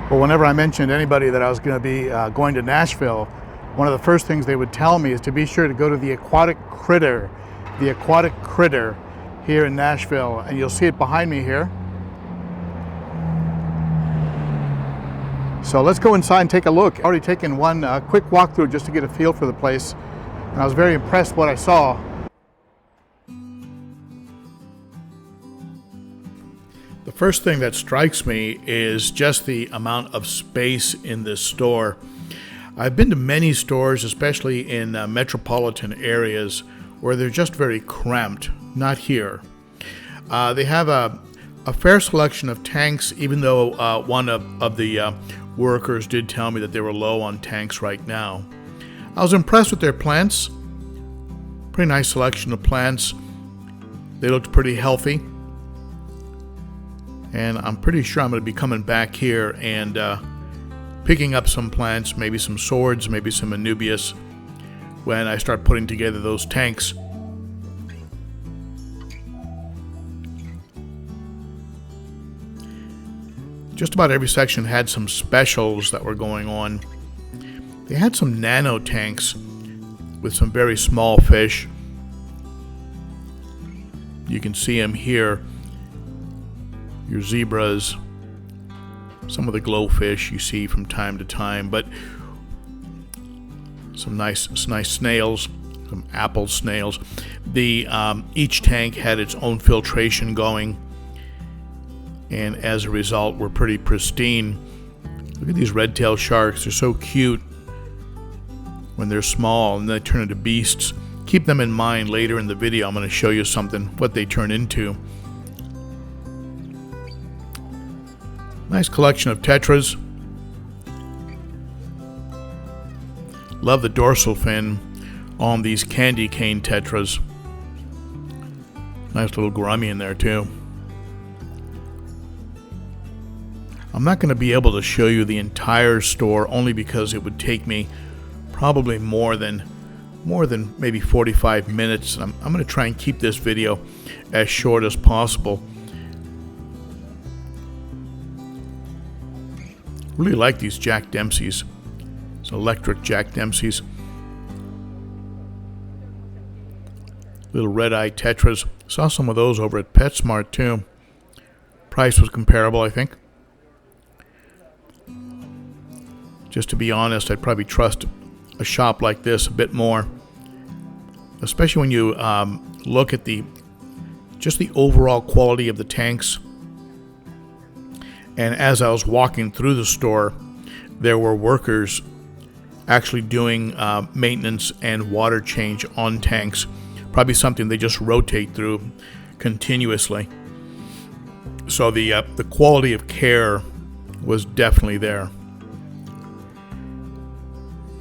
Well, whenever I mentioned anybody that I was going to be going to Nashville, one of the first things they would tell me is to be sure to go to the Aquatic Critter here in Nashville, and you'll see it behind me here. So let's go inside and take a look. I've already taken one quick walkthrough just to get a feel for the place, and I was very impressed with what I saw. The first thing that strikes me is just the amount of space in this store. I've been to many stores, especially in metropolitan areas, where they're just very cramped. Not here. They have a fair selection of tanks, even though one of the workers did tell me that they were low on tanks right now. I was impressed with their plants. Pretty nice selection of plants. They looked pretty healthy. And I'm pretty sure I'm going to be coming back here and picking up some plants, maybe some swords, maybe some anubias, when I start putting together those tanks. Just about every section had some specials that were going on. They had some nano tanks with some very small fish. You can see them here. Your zebras, some of the glowfish you see from time to time, but some nice snails, some apple snails. Each tank had its own filtration going, and as a result, were pretty pristine. Look at these red-tailed sharks. They're so cute when they're small, and they turn into beasts. Keep them in mind later in the video. I'm going to show you what they turn into. Nice collection of tetras. Love the dorsal fin on these candy cane tetras. Nice little grummy in there too. I'm not going to be able to show you the entire store only because it would take me probably more than maybe 45 minutes. I'm going to try and keep this video as short as possible. Really like these Jack Dempsey's. It's electric Jack Dempsey's. Little red-eye tetras. Saw some of those over at PetSmart too. Price was comparable, I think. Just to be honest, I'd probably trust a shop like this a bit more, especially when you look at just the overall quality of the tanks. And as I was walking through the store, there were workers actually doing maintenance and water change on tanks. Probably something they just rotate through continuously. So the quality of care was definitely there.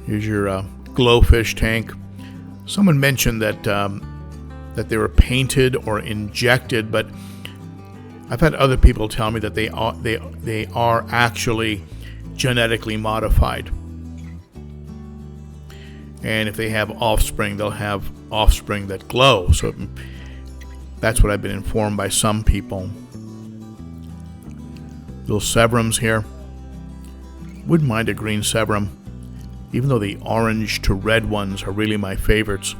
Here's your glowfish tank. Someone mentioned that they were painted or injected, but I've had other people tell me that they are actually genetically modified. And if they have offspring, they'll have offspring that glow. So that's what I've been informed by some people. Little severums here. Wouldn't mind a green severum, even though the orange to red ones are really my favorites.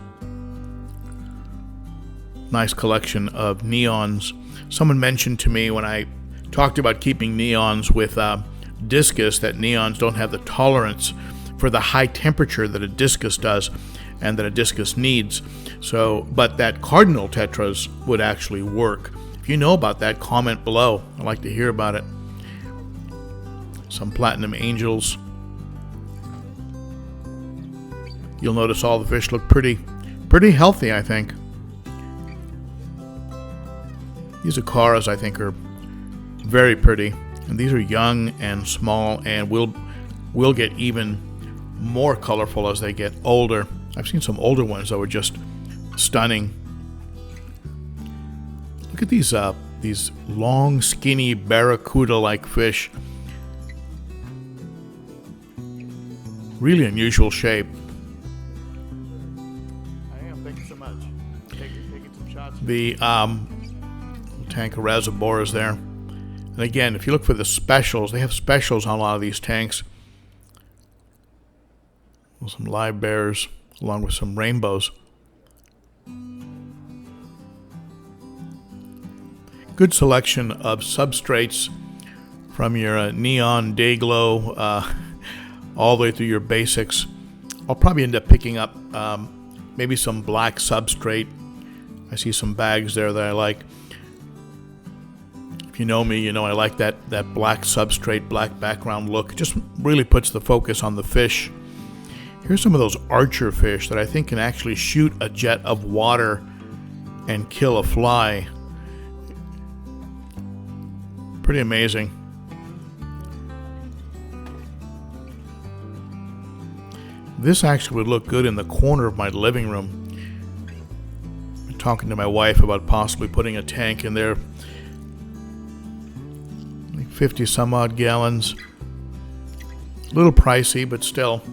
Nice collection of neons. Someone mentioned to me when I talked about keeping neons with discus that neons don't have the tolerance for the high temperature that a discus does and that a discus needs. So, but that cardinal tetras would actually work. If you know about that, comment below. I'd like to hear about it. Some platinum angels. You'll notice all the fish look pretty healthy, I think. These acaras, I think, are very pretty, and these are young and small, and will get even more colorful as they get older. I've seen some older ones that were just stunning. Look at these long, skinny barracuda-like fish. Really unusual shape. I am. Thank you so much. Taking some shots. The tank of reservoirs there. And again, if you look for the specials, they have specials on a lot of these tanks. Some live bears along with some rainbows. Good selection of substrates from your neon day glow all the way through your basics. I'll probably end up picking up maybe some black substrate. I see some bags there that I like. If you know me, you know I like that black substrate, black background look. It just really puts the focus on the fish. Here's some of those archer fish that I think can actually shoot a jet of water and kill a fly. Pretty amazing. This actually would look good in the corner of my living room. I'm talking to my wife about possibly putting a tank in there. Like 50 some odd gallons. A little pricey, but still.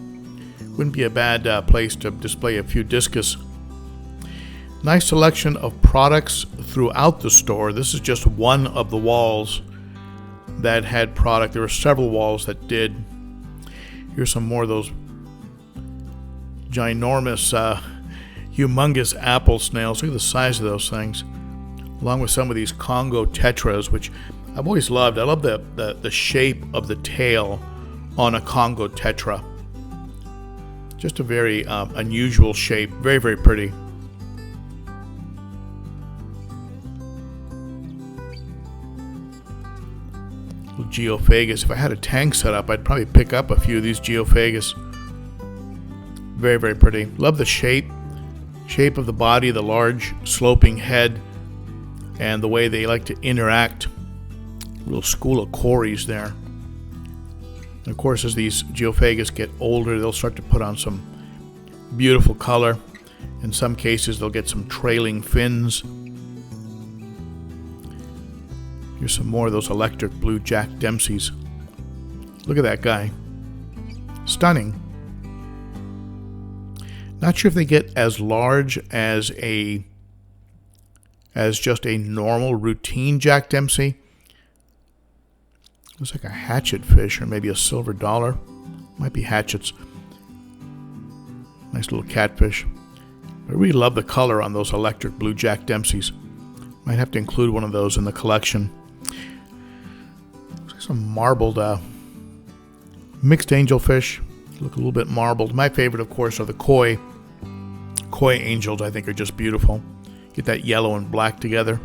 Wouldn't be a bad place to display a few discus. Nice selection of products throughout the store. This is just one of the walls that had product. There were several walls that did. Here's some more of those ginormous, humongous apple snails. Look at the size of those things. Along with some of these Congo tetras, which I've always loved. I love the shape of the tail on a Congo tetra. Just a very unusual shape. Very, very pretty. Geophagus. If I had a tank set up, I'd probably pick up a few of these Geophagus. Very, very pretty. Love the shape of the body, the large sloping head, and the way they like to interact. Little school of cories there. And of course, as these Geophagus get older, they'll start to put on some beautiful color. In some cases, they'll get some trailing fins. Here's some more of those electric blue Jack Dempseys. Look at that guy. Stunning. Not sure if they get as large as just a normal routine Jack Dempsey. Looks like a hatchet fish or maybe a silver dollar. Might be hatchets. Nice little catfish. I really love the color on those electric blue Jack Dempseys. Might have to include one of those in the collection. Some marbled mixed angelfish. Look a little bit marbled. My favorite, of course, are the koi. Koi angels, I think, are just beautiful. Get that yellow and black together.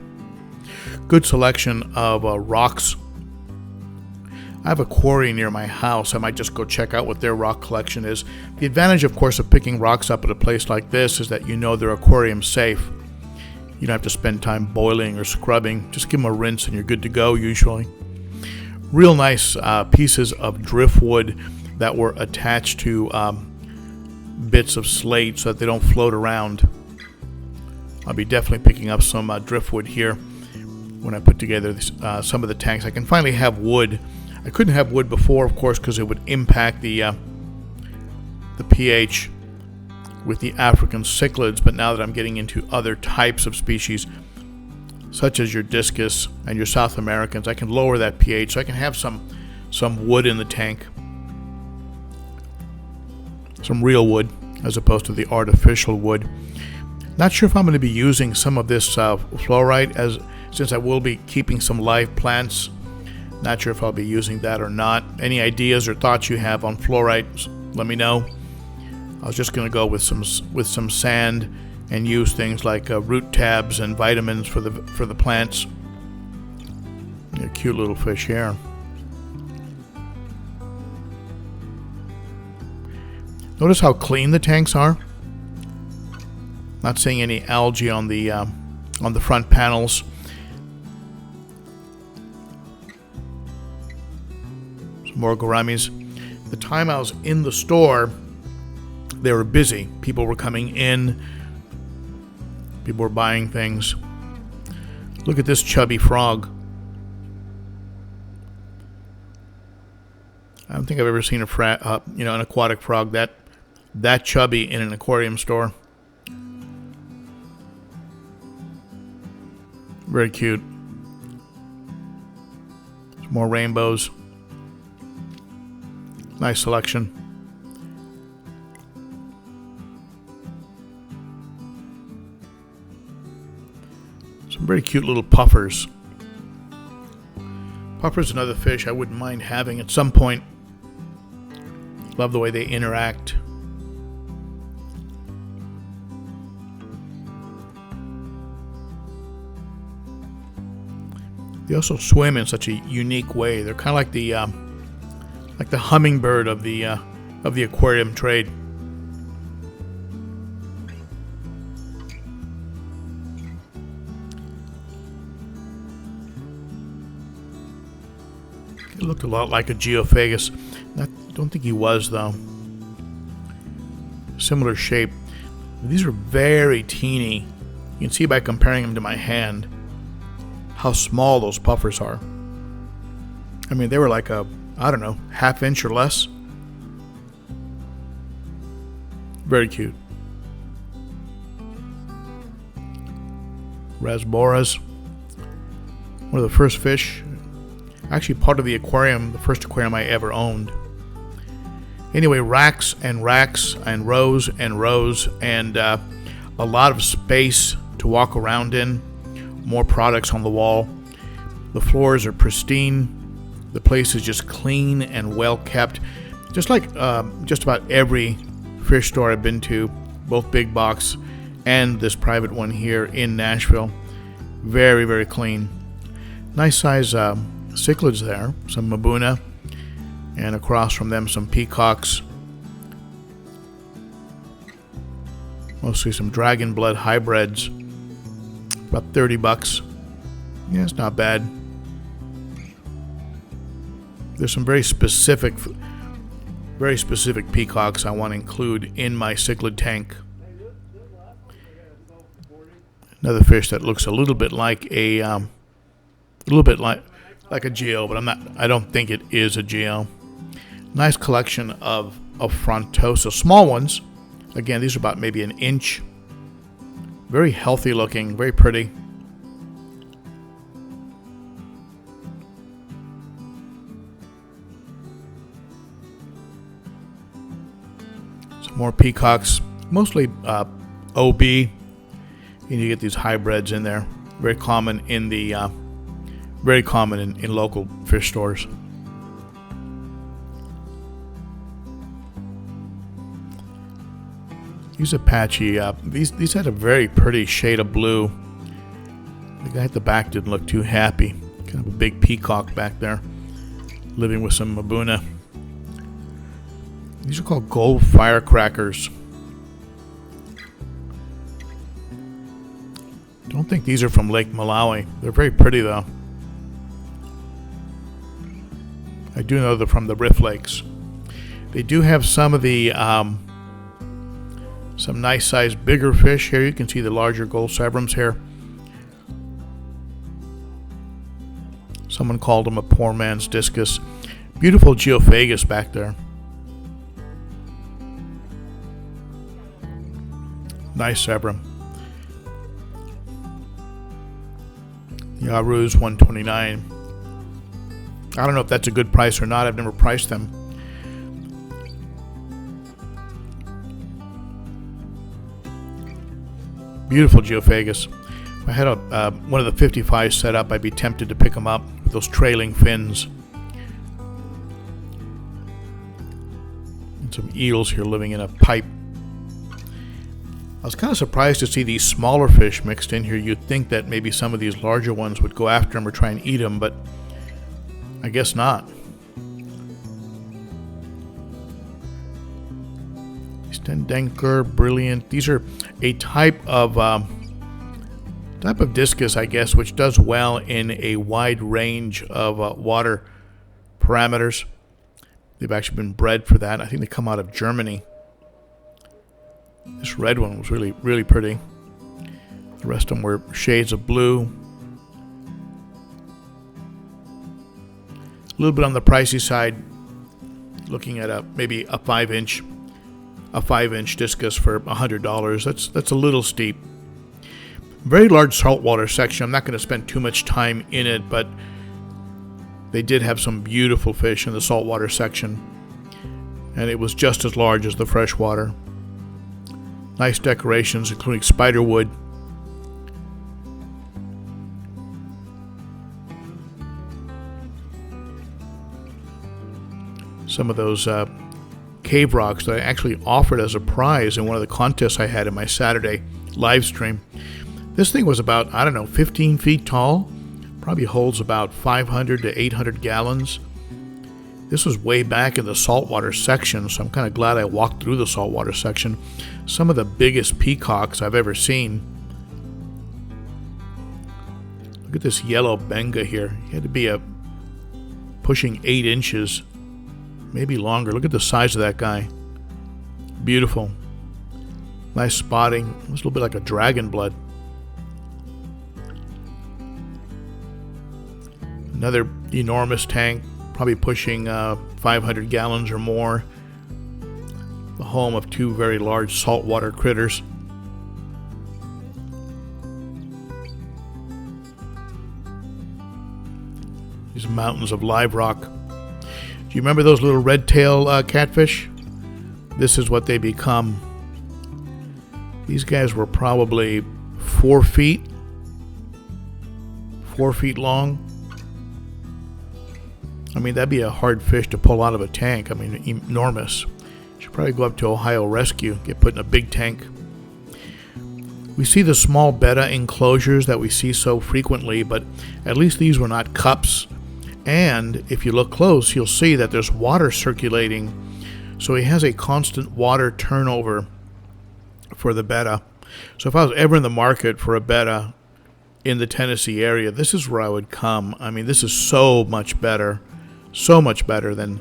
Good selection of rocks. I have a quarry near my house. I might just go check out what their rock collection is. The advantage, of course, of picking rocks up at a place like this is that you know they're aquarium safe. You don't have to spend time boiling or scrubbing. Just give them a rinse and you're good to go, usually. Real nice pieces of driftwood that were attached to bits of slate so that they don't float around. I'll be definitely picking up some driftwood here when I put together some of the tanks. I can finally have wood. I couldn't have wood before, of course, because it would impact the pH with the African cichlids, but now that I'm getting into other types of species, such as your discus and your South Americans, I can lower that pH so I can have some wood in the tank. Some real wood as opposed to the artificial wood. Not sure if I'm going to be using some of this fluorite since I will be keeping some live plants. Not sure if I'll be using that or not. Any ideas or thoughts you have on fluorite, let me know. I was just going to go with some sand and use things like root tabs and vitamins for the plants. A cute little fish here. Notice how clean the tanks are. Not seeing any algae on the front panels. Some more gouramis. The time I was in the store, they were busy. People were coming in. People were buying things. Look at this chubby frog. I don't think I've ever seen an aquatic frog that chubby in an aquarium store. Very cute. More rainbows. Nice selection. Some very cute little puffers. Puffer's another fish I wouldn't mind having at some point. Love the way they interact. They also swim in such a unique way. They're kind of like the hummingbird of the aquarium trade. It looked a lot like a geophagus. I don't think he was, though. Similar shape. These are very teeny. You can see by comparing them to my hand how small those puffers are. I mean, they were like a, I don't know, ½ inch or less. Very cute. Rasboras. One of the first fish. Actually part of the aquarium, the first aquarium I ever owned. Anyway, racks and racks and rows and a lot of space to walk around in. More products on the wall. The floors are pristine. The place is just clean and well kept. Just like just about every fish store I've been to, both big box and this private one here in Nashville. Very, very clean. Nice size cichlids there. Some Mabuna. And across from them some peacocks. Mostly some dragon blood hybrids. About 30 bucks. Yeah, it's not bad. There's some very specific peacocks I want to include in my cichlid tank. Another fish that looks a little bit like a geo, but I don't think it is a geo. Nice collection of frontosa, small ones. Again, these are about maybe an inch. Very healthy looking, very pretty. Some more peacocks, mostly OB. And you get these hybrids in there. Very common in the in local fish stores. These Apache, these had a very pretty shade of blue. The guy at the back didn't look too happy. Kind of a big peacock back there, living with some Mabuna. These are called gold firecrackers. Don't think these are from Lake Malawi. They're very pretty though. I do know they're from the Rift Lakes. They do have some of the some nice sized bigger fish here. You can see the larger gold sabrums here. Someone called them a poor man's discus. Beautiful geophagus back there. Nice sabrum. Yaru's $129. I don't know if that's a good price or not. I've never priced them. Beautiful geophagus. If I had one of the 55s set up, I'd be tempted to pick them up with those trailing fins. And some eels here living in a pipe. I was kind of surprised to see these smaller fish mixed in here. You'd think that maybe some of these larger ones would go after them or try and eat them, but I guess not. Stendenker, brilliant. These are a type of discus, I guess, which does well in a wide range of water parameters. They've actually been bred for that. I think they come out of Germany. This red one was really, really pretty. The rest of them were shades of blue. A little bit on the pricey side. Looking at maybe a 5-inch discus for $100. That's a little steep. Very large saltwater section. I'm not going to spend too much time in it, but They did have some beautiful fish in the saltwater section, and it was just as large as the freshwater. Nice decorations, including spiderwood. Some of those cave rocks that I actually offered as a prize in one of the contests I had in my Saturday live stream. This thing was about, I don't know, 15 feet tall. Probably holds about 500 to 800 gallons. This was way back in the saltwater section, so I'm kind of glad I walked through the saltwater section. Some of the biggest peacocks I've ever seen. Look at this yellow benga here. He had to be pushing 8 inches, maybe longer. Look at the size of that guy. Beautiful. Nice spotting. Looks a little bit like a dragon blood. Another enormous tank, probably pushing 500 gallons or more. The home of 2 very large saltwater critters. These mountains of live rock. Do you remember those little red-tail catfish? This is what they become. These guys were probably 4 feet long. I mean, that'd be a hard fish to pull out of a tank. I mean, enormous. Should probably go up to Ohio Rescue, get put in a big tank. We see the small betta enclosures that we see so frequently, but at least these were not cups. And if you look close, you'll see that there's water circulating. So he has a constant water turnover for the betta. So if I was ever in the market for a betta in the Tennessee area, this is where I would come. I mean, this is so much better than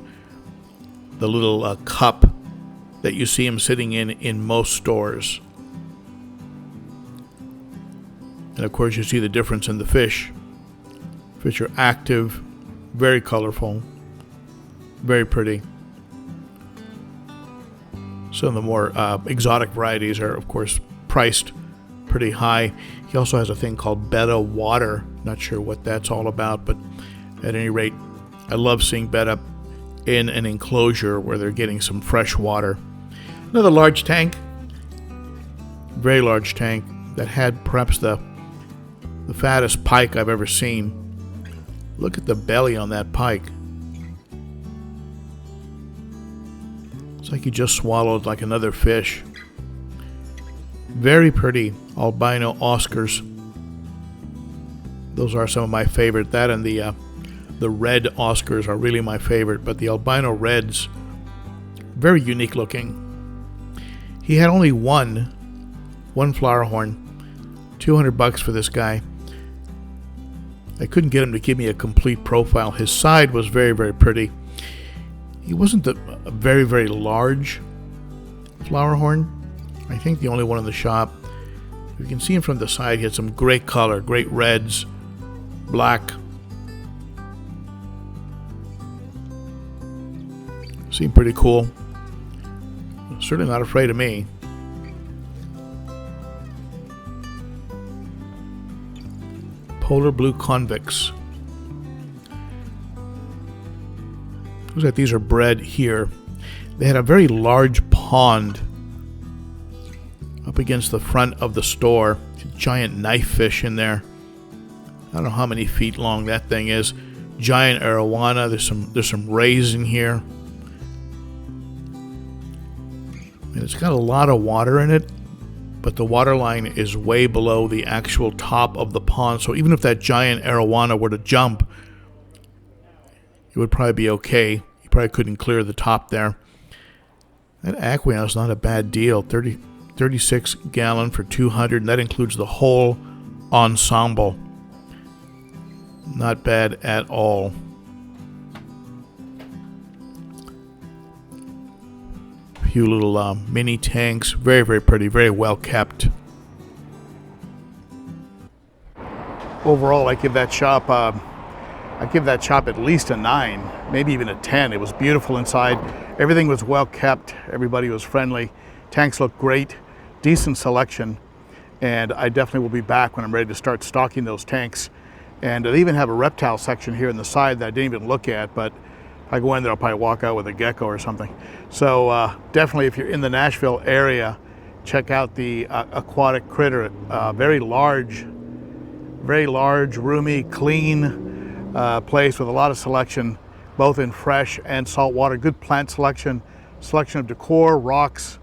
the little cup that you see him sitting in most stores. And of course you see the difference in the fish. Fish are active, very colorful, very pretty. Some of the more exotic varieties are of course priced pretty high. He also has a thing called betta water. Not sure what that's all about, but at any rate, I love seeing betta in an enclosure where they're getting some fresh water. Another large tank, very large tank, that had perhaps the fattest pike I've ever seen. Look at the belly on that pike. It's like he just swallowed like another fish. Very pretty albino Oscars. Those are some of my favorite. That and the red Oscars are really my favorite, but the albino reds, very unique looking. He had only one flower horn. $200 for this guy. I couldn't get him to give me a complete profile. His side was very, very pretty. He wasn't a very, very large flower horn. I think the only one in the shop. You can see him from the side. He had some great color, great reds, black. Seemed pretty cool. Certainly not afraid of me. Polar blue convicts. Looks like these are bred here. They had a very large pond up against the front of the store. A giant knife fish in there. I don't know how many feet long that thing is. Giant arowana. There's some rays in here. And it's got a lot of water in it, but the water line is way below the actual top of the pond. So even if that giant arowana were to jump, it would probably be okay. You probably couldn't clear the top there. That aquarium is not a bad deal. 36 gallon for $200, and that includes the whole ensemble. Not bad at all. A few little mini tanks. Very, very pretty. Very well kept. Overall, I give that shop at least a 9, maybe even a 10. It was beautiful inside. Everything was well kept. Everybody was friendly. Tanks looked great. Decent selection. And I definitely will be back when I'm ready to start stocking those tanks And they even have a reptile section here in the side that I didn't even look at, but if I go in there, I'll probably walk out with a gecko or something. So definitely, if you're in the Nashville area, check out the Aquatic Critter. Very large, roomy, clean place with a lot of selection, both in fresh and saltwater. Good plant selection of decor, rocks.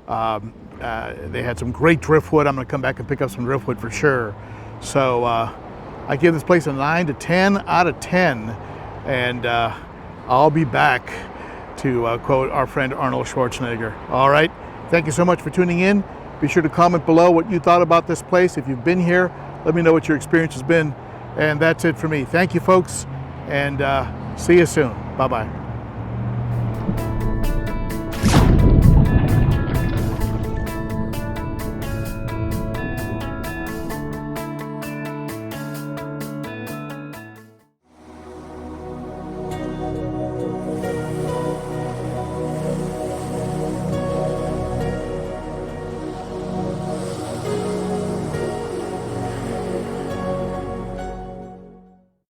They had some great driftwood. I'm going to come back and pick up some driftwood for sure. So I give this place a 9 to 10 out of 10, and I'll be back to quote our friend Arnold Schwarzenegger. All right, thank you so much for tuning in. Be sure to comment below what you thought about this place. If you've been here, let me know what your experience has been. And that's it for me. Thank you, folks, and see you soon. Bye-bye.